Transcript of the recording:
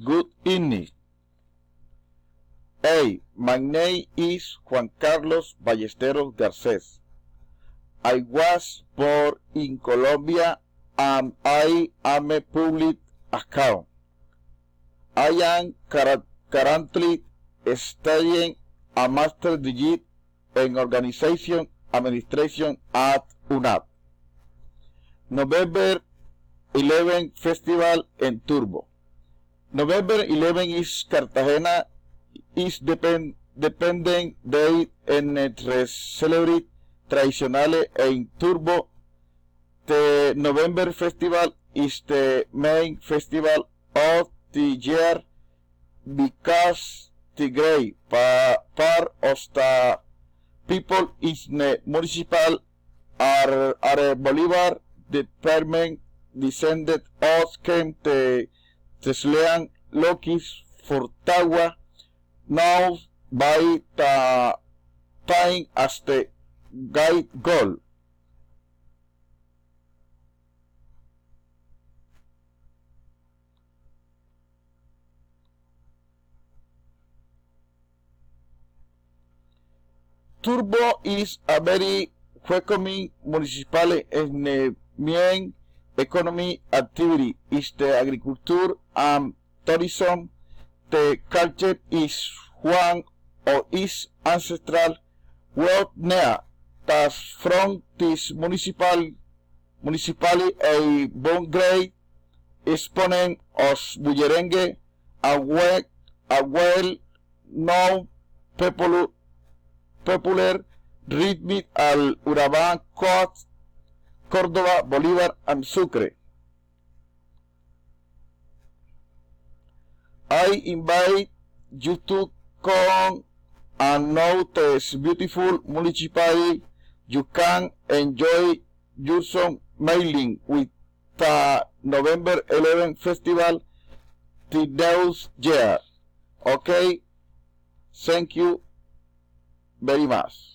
Good evening. Hey, my name is Juan Carlos Ballesteros Garces. I was born in Colombia and I am a public account. I am currently studying a master's degree in organization administration at UNAP. November 11 Festival en Turbo. November 11 is Cartagena is dependent day entre celebrate tradicionales en Turbo. The November Festival is the main festival of the year because the great part of the people in the municipal are Bolívar department descended of came the Teslean Lokis Fortagua now by the time as the guide goal. Turbo is a very welcoming municipality and the main economy activity is the agriculture and tourism. The culture is one of its ancestral world near that from this municipality a born great exponent of bullerengue, a well known popular rhythm al Urabá, Córdoba, Bolívar, and Sucre. I invite you to come and know this beautiful municipality. You can enjoy your some mailing with the November 11 festival the next year. Okay, thank you very much.